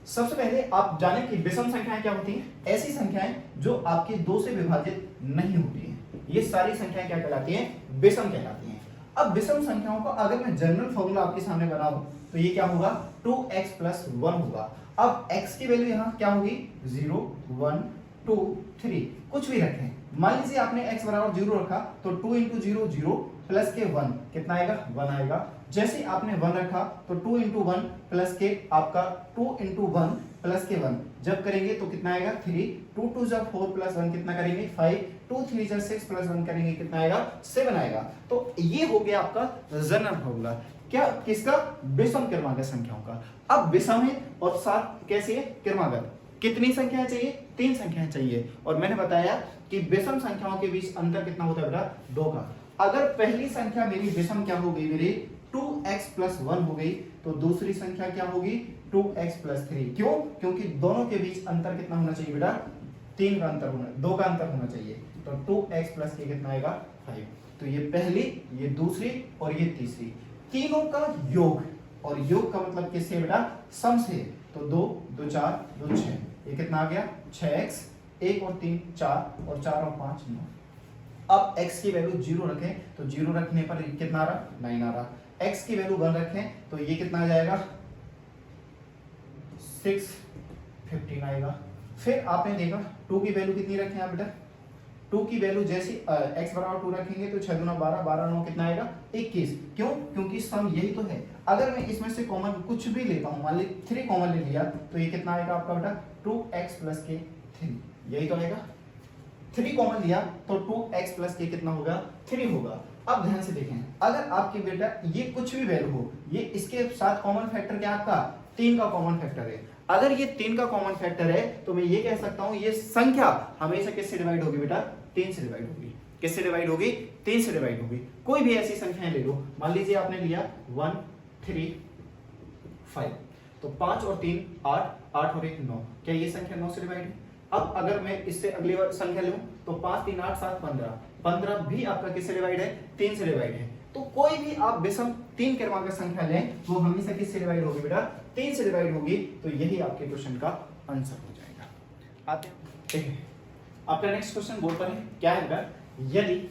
सबसे पहले आप जाने कि विषम संख्याएं क्या होती हैं? ऐसी संख्याएं जो आपके 2 से विभाजित नहीं होती हैं। ये सारी संख्याएं क्या कहलाती हैं? विषम कहलाती हैं। अब विषम संख्याओं का अगर मैं जनरल फॉर्मूला आपके सामने बनाऊं तो ये क्या होगा? 2x + 1 होगा। अब x की वैल्यू यहाँ क्या होगी? 0 1 2 3 कुछ भी रखें। मान लीजिए आपने x बराबर 0 रखा तो 2 × 0 0 प्लस के 1 कितना आएगा? 1 आएगा। जैसे आपने 1 रखा तो 2 × 1 प्लस के आपका 2 × 1 प्लस के 1 जब करेंगे तो कितना आएगा? 3 2 2 = 4 प्लस 1 कितना करेंगे? 5 2 3 = 6 प्लस 1 करेंगे कितना आएगा? 7 आएगा। तो ये हो गया आपका जनरल फॉर्मूला। क्या? किसका? विषम क्रमागत संख्याओं का। अब विषम है और साथ कैसे है? क्रमागत। कितनी संख्याएं चाहिए? 3 संख्याएं चाहिए। और मैंने बताया कि विषम संख्याओं के बीच अंतर कितना होता है बेटा? 2 का। अगर पहली संख्या मेरी विषम क्या हो गई? मेरी 2x + 1 हो गई तो दूसरी संख्या क्या होगी? 2x + 3। क्यों? क्योंकि दोनों के बीच अंतर कितना होना चाहिए बेटा? 3 का अंतर होना, 2 का अंतर होना चाहिए। तो 2x + 3 कितना आएगा? 5। तो ये पहली, ये दूसरी और ये तीसरी। तीनों का योग, और योग का मतलब किससे बेटा, सम से। तो 2 2 4 2 6, ये कितना आ गया 6x, 1 और 3 4, और 4 और 5 9। अब x की वैल्यू 0 रखें तो 0 रखने पर कितना आ रहा, 9 आ रहा। x की वैल्यू 1 रखें तो ये कितना आ जाएगा, 6 15 आएगा। फिर आपने देखा 2 की वैल्यू कितनी रखें आप बेटा, 2 की वैल्यू जैसे x बराबर 2 रखेंगे तो 6 दूना 12, 12 9 कितना आएगा 21। क्यों, क्योंकि सम यही तो है। अगर मैं इसमें से कॉमन कुछ भी लेता हूं, मान ली 3 कॉमन ले लिया तो ये कितना आएगा आपका बेटा 2x प्लस के 3, यही तो आएगा। 3 कॉमन लिया तो 2x प्लस के कितना होगा 3 होगा। अब ध्यान से देखें, अगर आपकी बेटा ये कुछ भी वैल्यू हो, ये इसके साथ कॉमन फैक्टर क्या आपका 3 का कॉमन फैक्टर है। अगर ये 3 का कॉमन फैक्टर है तो मैं ये कह सकता हूं ये संख्या हमेशा किससे डिवाइड होगी बेटा, 3 से डिवाइड होगी। किससे डिवाइड होगी, 3 से डिवाइड होगी। कोई भी ऐसी संख्याएं ले लो, मान लीजिए आपने लिया 1 3 5, तो 5 और 3 8, 8 और 1 9, क्या ये संख्या 9 से डिवाइड है। अब अगर मैं इससे अगली संख्या लूं तो 5 3 8 7 15, 15 भी आपका किससे डिवाइड है, 3 से डिवाइड है। तो कोई भी आप विषम 3 क्रमांक संख्या लें वो हमेशा किससे डिवाइड होगी बेटा, 3 से डिवाइड होगी। तो यही आपके क्वेश्चन का आंसर हो जाएगा। आते हैं, ठीक है। आपका नेक्स्ट क्वेश्चन बोर्ड पर है, क्या है बेटा, यदि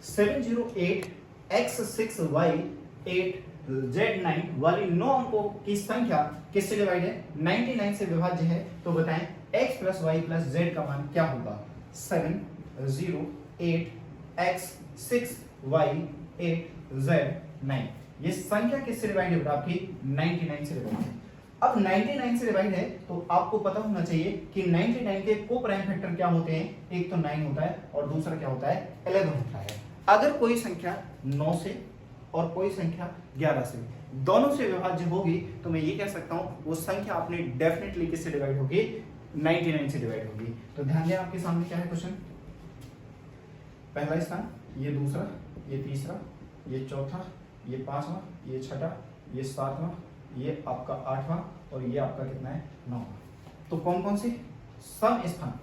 708x6y8z9 वाली 9 अंकों की संख्या किससे डिवाइड है, 99 से विभाज्य है, तो बताएं x plus Y plus Z का मान क्या होगा। 708x6y8z9, ये संख्या किससे डिवाइड है बेटा आपकी 99 से डिवाइड है। अब 99 से डिवाइड है तो आपको पता होना चाहिए कि 99 के को प्राइम फैक्टर क्या होते हैं, एक तो 9 होता है और दूसरा क्या होता है 11 होता है। अगर कोई संख्या 9 से और कोई संख्या 11 से दोनों से विभाज्य होगी तो मैं ये कह सकता हूं वो संख्या अपने डेफिनेटली किससे डिवाइड होगी, 99 से डिवाइड होगी। तो ध्यान दें आपके सामने क्या है क्वेश्चन, पहला स्थान, ये दूसरा, ये तीसरा, ये चौथा, ये पांचवा, ये छठा, ये सातवां, ये आपका 8वां और ये आपका कितना है 9वां। तो कौन कौन से सम स्थान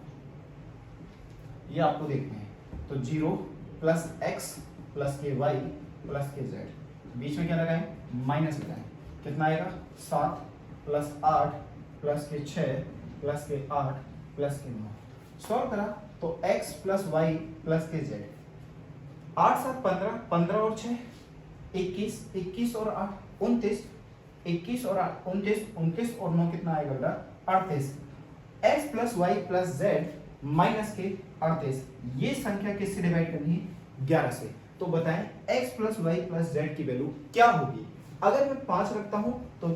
ये आपको देखने हैं। तो 0 प्लस x प्लस के y प्लस के z, बीच में क्या लगाएं, माइनस लगाएं, कितना आएगा 7 प्लस 8 प्लस के 6 प्लस के 8 प्लस के 9। सॉल्व करा तो x प्लस y प्लस के z, 8 7 15, 15 और 6 21, 21 और 8 29, 21 और 8 29, 29 और 9 कितना आएगा बेटा 38। x plus Y plus Z minus के 38, ये संख्या किससे डिवाइड करनी है 11 से। तो बताएं x plus Y plus Z की वैल्यू क्या होगी। अगर मैं 5 रखता हूं तो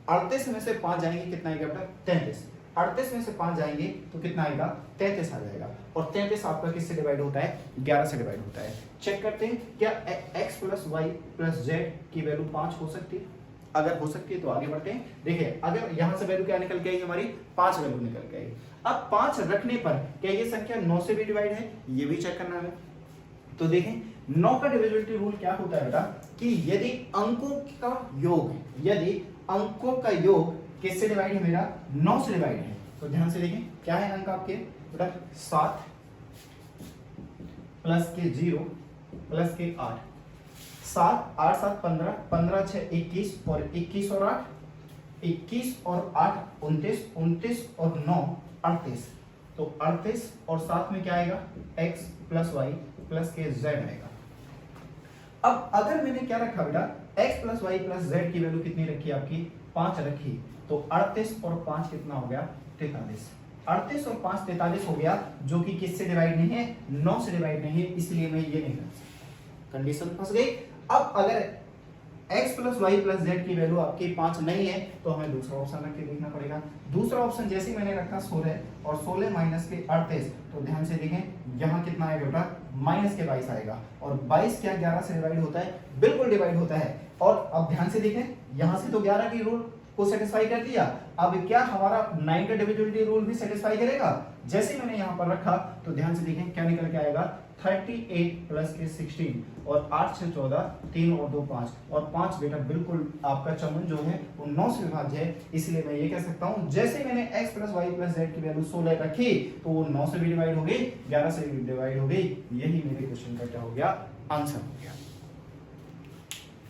38 में से 5 जाएंगे कितना आएगा बेटा 33, 38 में से 5 जाएंगे तो कितना आएगा 33 आ जाएगा। और 33 आपका किससे डिवाइड होता है 11 से डिवाइड होता है। चेक करते हैं क्या x plus Y plus Z की वैल्यू 5 हो सकती है। अगर हो सकती है तो आगे बढ़ते हैं। देखिए अगर यहां से वैल्यू क्या निकल के आई हमारी 5 वैल्यू निकल के आई। अब 5 रखने पर क्या ये संख्या 9 से भी डिवाइड है, ये भी चेक करना है। तो देखें 9 का डिविजिबिलिटी रूल क्या होता है बेटा कि यदि अंकों का योग, यदि अंकों का योग किससे डिवाइड है मेरा 9 से डिवाइड है। तो ध्यान से देखें क्या है अंक आपके बेटा 7 प्लस के 0 प्लस के 8, 7 8 7 15, 15 6 21 और 21 और 8, 21 और 8 29, 29 और 9 38। तो 38 और 7 में क्या आएगा x प्लस वाई प्लस के z आएगा। अब अगर मैंने क्या रखा बेटा x plus Y plus z की वैल्यू कितनी रखी आपकी 5 रखी, तो 38 और 5 कितना हो गया 43। 38 और 5 43 हो गया, जो कि किससे डिवाइड नहीं है 9 से डिवाइड नहीं है, इसलिए मैं ये नहीं कर सकता, कंडीशन फंस गई। अब अगर x plus Y plus Z की वैल्यू आपकी 5 नहीं है तो हमें दूसरा ऑप्शन रख के देखना पड़ेगा। दूसरा ऑप्शन जैसे मैंने रखा 16 और 16 माइनस के 38, तो ध्यान से देखें यहाँ कितना आएगा बेटा माइनस के 22 आएगा। और 22 क्या 11 से डिवाइड होता है, बिल्कुल डिवाइड होता है। और अब ध्यान से देखें यहाँ से तो 11 की रूल को सेटिस्फाई कर दिया, अब क्या हमारा 9 का डिविजिबिलिटी रूल भी सेटिस्फाई करेगा। जैसे मैंने यहाँ पर रखा तो ध्यान से देखें क्या निकल के आएगा 38 प्लस के 16 और 8 6 14, 3 और 2 5 और 5 बेटा बिल्कुल आपका चमन जो है वो 9 से विभाज्य है, इसलिए मैं ये कह सकता हूँ जैसे मैंने x plus Y plus Z की वैल्यू 16 रखी तो वो 9 से भी डिवाइड हो गई, 11 से भी डिवाइड हो गई। यही मेरे क्वेश्चन का क्या हो गया आंसर हो गया।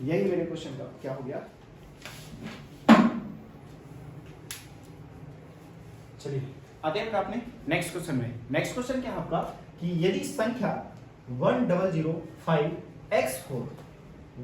यही मेरे क्वेश्चन का क्या हो गया। चलिए आते हैं अपने नेक्स्ट क्वेश्चन में। नेक्स्ट क्वेश्चन क्या है आपका कि यदि संख्या 1005x4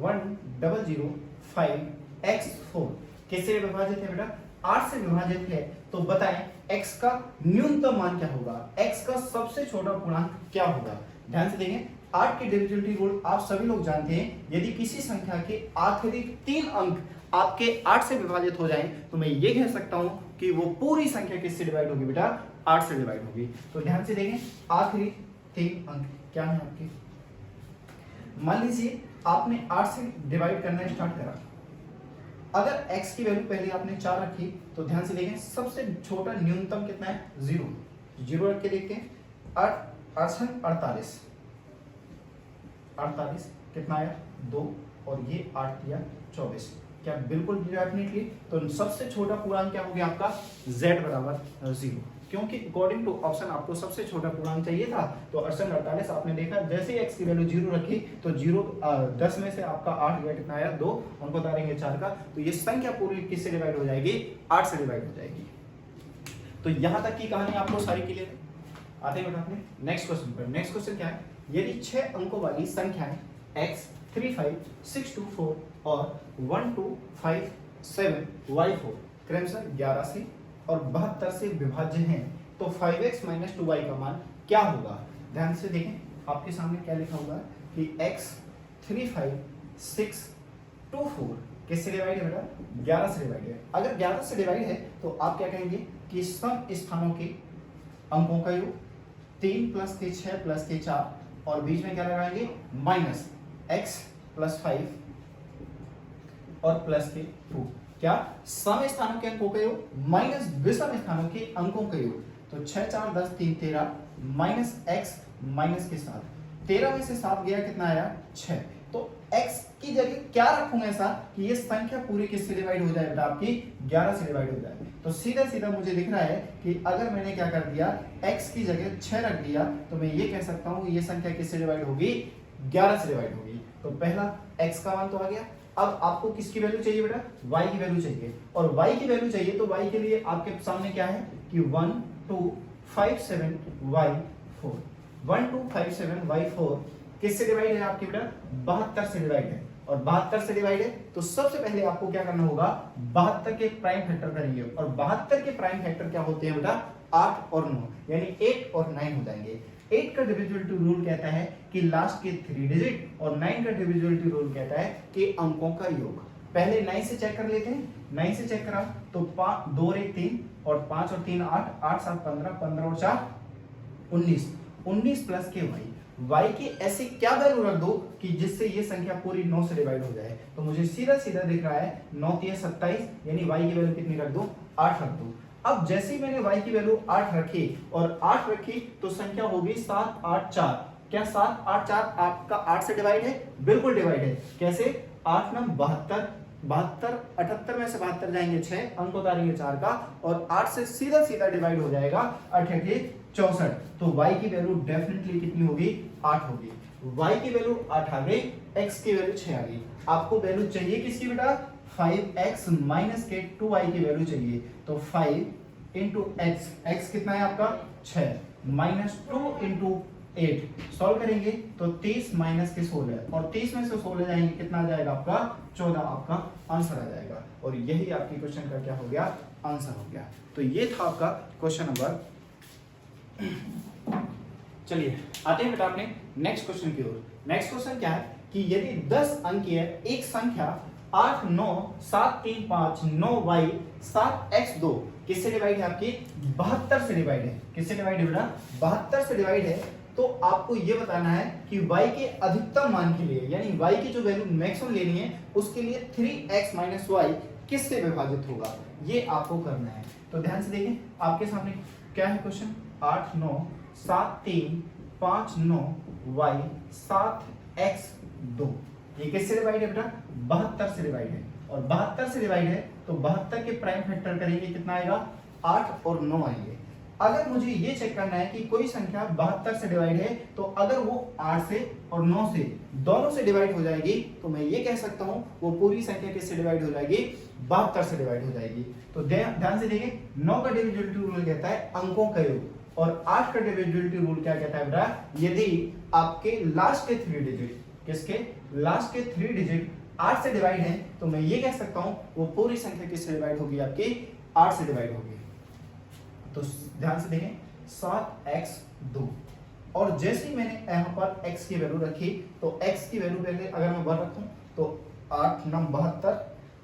1005x4 किससे विभाजित है बेटा? 8 से विभाजित है, तो बताएं x का न्यूनतम मान क्या होगा, x का सबसे छोटा पूर्णांक क्या होगा। ध्यान से देखें, 8 की डिविजिबिलिटी रूल आप सभी लोग जानते हैं। यदि किसी संख्या के आखिरी 3 अंक आपके 8 से विभाजित हो जाएं, तो मैं ये कह सकता हूं कि वो पूरी संख्या किससे डिवाइड होगी बेटा? 8 से डिवाइड होगी। तो ध्यान से देखें, आखिरी 3 अंक क्या है आपके। मान लीजिए आपने 8 से डिवाइड करना स्टार्ट करा, अगर x की वैल्यू पहले आपने 4 रखी, तो ध्यान से देखें सबसे छोटा न्यूनतम कितना है? 0। 0 रख के देखते हैं, 48 कितना आया? 2, और ये 8 दिया 24। क्या बिल्कुल डेफिनेटली। तो सबसे छोटा पूर्णांक क्या हो गया आपका? z बराबर 0, क्योंकि अकॉर्डिंग टू ऑप्शन आपको सबसे छोटा पूर्णांक चाहिए था। तो 48 आपने देखा, जैसे ही x की वैल्यू 0 रखी तो 10 में से आपका 8 गया, कितना आया? 2, उनको उतारेंगे 4 का, तो ये संख्या पूरी किससे डिवाइड हो जाएगी? 8 से डिवाइड हो जाएगी। तो यहां तक की कहानी आपको सारी क्लियर है। आते हैं अपने नेक्स्ट क्वेश्चन पर। नेक्स्ट क्वेश्चन क्या है? यदि 6 अंकों वाली संख्याएं x 3 5 6 2 4 और 1 2 5 7 y4 क्रमशः 11 से और 72 से विभाज्य हैं, तो 5x - 2y का मान क्या होगा। ध्यान से देखें, आपके सामने क्या लिखा हुआ है कि x 3 5 6 2 4 किससे डिवाइड है बेटा? 11 से डिवाइड है। अगर 11 से डिवाइड है तो आप क्या कहेंगे कि सम स्थानों के अंकों का योग 3 + के 6 + के 4 और बीच में क्या लगाएंगे? माइनस x + 5 और प्लस के 2। क्या? सम स्थानों के अंकों का योग माइनस विषम स्थानों के अंकों का योग। तो 6 4 10 3 13 माइनस x माइनस के 7, 13 में से 7 गया, कितना आया? 6। तो x की जगह क्या रखूंगा ऐसा कि ये संख्या पूरी किससे डिवाइड हो जाए बेटा? आपकी 11 से डिवाइड हो जाए। तो सीधा सीधा मुझे दिख रहा है कि अगर मैंने क्या कर दिया, x की जगह 6 रख दिया, तो मैं ये कह सकता हूं ये संख्या किससे डिवाइड होगी? 11 से डिवाइड होगी। तो पहला x का मान तो आ गया। अब आपको किसकी वैल्यू चाहिए बेटा? y की वैल्यू चाहिए, और y की वैल्यू चाहिए तो y के लिए आपके सामने क्या है कि 1 2 5 7 y4 1 2 5 7 y4 किससे डिवाइड है आपकी बेटा? 72 से डिवाइड है। और 72 से डिवाइड है तो सबसे पहले आपको क्या करना होगा? 72 के प्राइम फैक्टर करेंगे, और 72 के प्राइम फैक्टर क्या होते हैं बेटा? 8 और 9, यानी 8 और 9 हो जाएंगे। 8 का डिविजिबिलिटी रूल कहता है कि लास्ट के 3 डिजिट, और 9 का डिविजिबिलिटी रूल कहता है कि अंकों का योग। पहले 9 से चेक कर लेते हैं। 9 से चेक करा तो 2 और 1 3 और 5 और 3 8, 8 7 15, 15 और 4 19, 19 प्लस के y की ऐसी क्या वैल्यू रख दो कि जिससे ये संख्या पूरी 9 से डिवाइड हो जाए। तो मुझे सीधा सीधा दिख रहा है 9 3 27, यानी y की वैल्यू कितनी रख दो? 8 रख दो। अब जैसे ही मैंने y की वैल्यू 8 रखी और 8 रखी तो संख्या होगी 7 8 4। क्या 7 8 4 आपका 8 से डिवाइड है? बिल्कुल डिवाइड है। कैसे? 8 9 72, 78 में से 72 जाएंगे 6, अंक उतारेंगे 4 का, और 8 से सीधा सीधा डिवाइड हो जाएगा 8 8 64। तो y की वैल्यू डेफिनेटली कितनी होगी? 8 होगी। y की वैल्यू 8 आ गई, x की वैल्यू 6 आ गई। आपको वैल्यू चाहिए किसकी बेटा? 5x माइनस के 2y की वैल्यू चाहिए। तो 5 इंटू x कितना है आपका? 6 माइनस 2 इंटू 8 सॉल्व करेंगे तो 30 माइनस के 16, और 30 में से 16 जाएंगे, कितना आ जाएगा आपका? 14 आपका आंसर आ जाएगा। और यही आपकी क्वेश्चन का क्या हो गया? आंसर हो गया। तो ये था आपका क्वेश्चन नंबर। चलिए आते हैं बेटा अपने नेक्स्ट क्वेश्चन की ओर। नेक्स्ट क्वेश्चन क्या है कि यदि 10 अंकीय एक संख्या 8 9 7 3 5 9y 7x2 किससे डिवाइड है? आपकी 72 से डिवाइड है। किससे डिवाइड है बेटा? 72 से डिवाइड है। तो आपको ये बताना है कि y के अधिकतम मान के लिए, यानी y की जो वैल्यू मैक्सिमम लेनी है उसके लिए 3x माइनस y किससे विभाजित होगा, ये आपको करना है। तो ध्यान से देखें, आपके सामने क्या है क्वेश्चन? 8 9 7 3 5 9 y 7x2 ये किससे डिवाइड है बेटा? 72 से डिवाइड है। और 72 से डिवाइड है तो 72 के प्राइम फैक्टर करेंगे, कितना आएगा? 8 और 9 आएंगे। अगर मुझे ये चेक करना है कि कोई संख्या 72 से डिवाइड है, तो अगर वो 8 से और 9 से दोनों से डिवाइड हो जाएगी तो मैं ये कह सकता हूं वो पूरी संख्या किससे डिवाइड हो जाएगी, 72 से डिवाइड हो जाएगी। तो ध्यान से देखिए, 9 का डिविजिबिलिटी रूल कहता है अंकों का योग, और 8 का डिविजिबिलिटी रूल क्या कहता है बेटा, यदि आपके लास्ट के 3 डिजिट, किसके लास्ट के 3 डिजिट 8 से डिवाइड है, तो मैं ये कह सकता हूं वो पूरी संख्या किससे डिवाइड होगी, आपकी 8 से डिवाइड होगी। तो ध्यान से देखें, 7x2, और जैसे ही मैंने यहाँ पर x की वैल्यू रखी, तो x की वैल्यू पहले अगर मैं बाहर रखूं तो 8 9 72,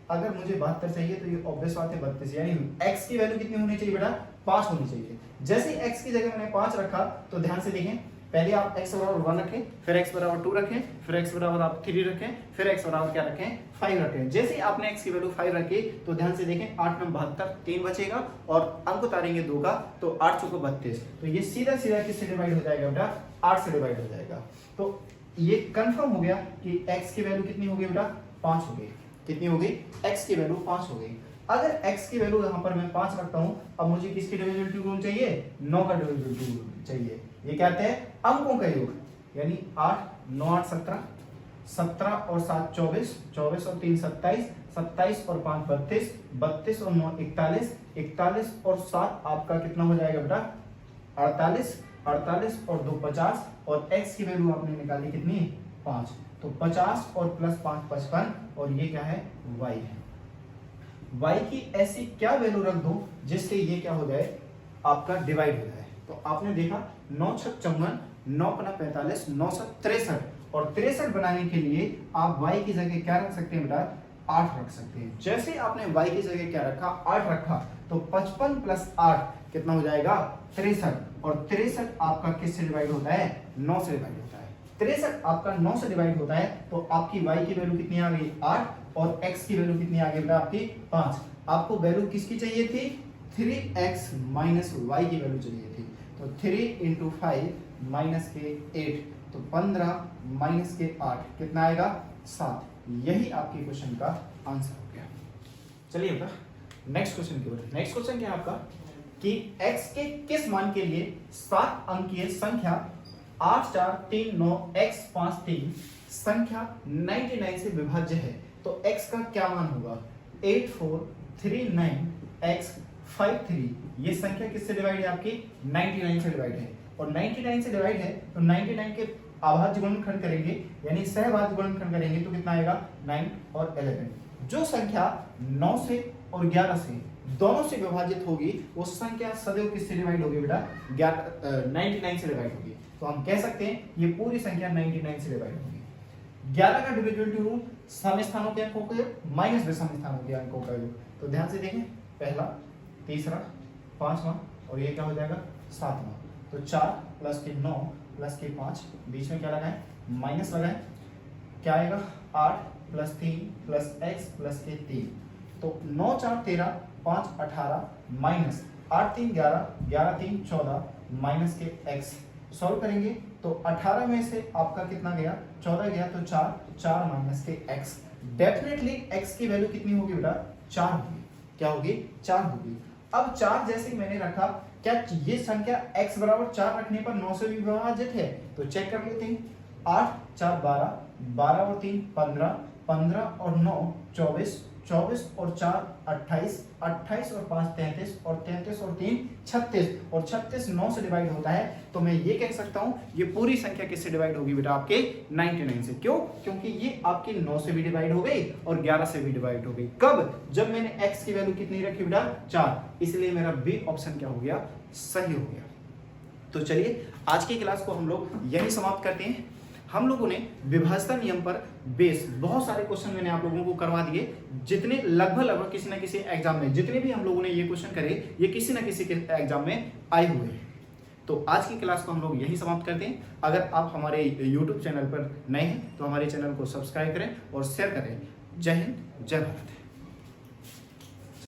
अगर मुझे 72 चाहिए तो ये ऑब्वियस बात है 32, यानी x की वैल्यू कितनी होनी चाहिए बेटा, 5 होनी चाहिए। जैसे x की जगह मैंने 5 रखा, तो ध्यान से देखें, पहले आप x बराबर 1 रखें, फिर x बराबर 2 रखें, फिर x बराबर आप 3 रखें, फिर x बराबर क्या रखें, 5 रखें। जैसे ही आपने x की वैल्यू 5 रखी, तो ध्यान से देखें 8 9 72, 3 बचेगा और अंक उतारेंगे 2 का, तो 8 चौको 32, तो ये सीधा सीधा किससे डिवाइड हो जाएगा बेटा, 8 से डिवाइड हो जाएगा। तो ये कंफर्म हो गया कि x की वैल्यू कितनी होगी बेटा, 5 हो गई। कितनी हो गई, x की वैल्यू 5 हो गई। अगर x की वैल्यू यहाँ पर मैं 5 रखता हूँ, अब मुझे किसकी डिविजिबिलिटी रूल चाहिए, 9 का डिविजिबिलिटी रूल चाहिए। ये कहते हैं अंकों का योग, यानी 8 9 8 17, 17 और 7 24, 24 और 3 27, 27 और 5 32, 32 और 9 41, 41 और 7 आपका कितना हो जाएगा बेटा, 48, 48 और 2 50, और x की वैल्यू आपने निकाली कितनी, 5, तो 50 और प्लस 5 55, और ये क्या है, y है। y की ऐसी क्या वैल्यू रख दो जिससे ये क्या हो जाए, आपका डिवाइड हो जाए। तो आपने देखा 9 6 54, 9 5 45, 9 7 63, और 63 बनाने के लिए आप y की जगह क्या रख सकते हैं बेटा, 8 रख सकते हैं। जैसे आपने y की जगह क्या रखा, 8 रखा, तो 55 प्लस 8 कितना हो जाएगा, 63, और 63 आपका किससे डिवाइड होता है, 9 से डिवाइड होता है। 63 आपका 9 से डिवाइड होता है, तो आपकी y की वैल्यू कितनी आ गई, 8, और x की वैल्यू कितनी आ गई बेटा, आपकी 5। आपको वैल्यू किसकी चाहिए थी, 3x माइनस y की वैल्यू चाहिए थी, तो 3 इंटू 5 माइनस के 8, तो 15 माइनस के 8 कितना आएगा, 7। यही आपके क्वेश्चन का आंसर हो गया। चलिए बेटा नेक्स्ट क्वेश्चन की ओर। नेक्स्ट क्वेश्चन क्या है आपका, कि x के किस मान के लिए 7 अंकीय संख्या 8 4 3 9 x 5 3 संख्या 99 से विभाज्य है, तो x का क्या मान होगा, 8 4 3 9 x 5 3। ये संख्या किससे डिवाइड है, आपकी 99 से डिवाइड है, और 99 से डिवाइड है तो 99 के अभाज्य गुणनखंड करेंगे, यानी सहभाज्य गुणनखंड करेंगे, तो कितना आएगा, 9 और 11। जो संख्या 9 से और 11 से दोनों से विभाजित होगी, वो संख्या सदैव किससे डिवाइड होगी बेटा, 99 से डिवाइड होगी। तो हम कह सकते हैं ये पूरी संख्या 99 से डिवाइड होगी। 11 का डिविजिबिलिटी रूल सम स्थानों के अंकों का योग माइनस विषम स्थानों के अंकों का योग। तो ध्यान से देखें, पहला, तीसरा, पांचवा, और ये क्या हो जाएगा, 7वां। तो 4 प्लस के 9 प्लस के 5, बीच में क्या लगाएं, माइनस लगाएं, क्या आएगा, 8 प्लस 3 प्लस x प्लस के 3, तो 9 4 13, 5 18, माइनस 8 3 11, 11 3 14, माइनस के x। सॉल्व करेंगे तो 18 में से आपका कितना गया, 14 गया, तो 4 4 माइनस के x। डेफिनेटली x की वैल्यू कितनी होगी बेटा, 4 होगी। क्या होगी, 4 होगी। अब 4 जैसे ही मैंने रखा, क्या ये संख्या x बराबर 4 रखने पर 9 से भी विभाजित है, तो चेक कर लेते हैं। 8 4 12, 12 और 3 15, 15 और 9 24, 24 और 4 28, 28 और 5 33, और 33 और 3 36, और 36 9 से डिवाइड होता है, तो मैं ये कह सकता हूं ये पूरी संख्या किससे डिवाइड होगी बेटा, आपके 99 से। क्यों, क्योंकि ये आपके 9 से भी डिवाइड हो गई और 11 से भी डिवाइड हो गई। कब, जब मैंने x की वैल्यू कितनी रखी बेटा, 4, इसलिए मेरा बी ऑप्शन क्या हो गया, सही हो गया। तो चलिए आज की क्लास को हम लोग यही समाप्त करते हैं। हम लोगों ने विभाजन नियम पर बेस बहुत सारे क्वेश्चन मैंने आप लोगों को करवा दिए, जितने लगभग किसी ना किसी एग्जाम में, जितने भी हम लोगों ने ये क्वेश्चन करे, ये किसी ना किसी के एग्जाम में आए हुए हैं। तो आज की क्लास को हम लोग यही समाप्त करते हैं। अगर आप हमारे YouTube चैनल पर नए हैं तो हमारे चैनल को सब्सक्राइब करें और शेयर करें। जय हिंद, जय भारत।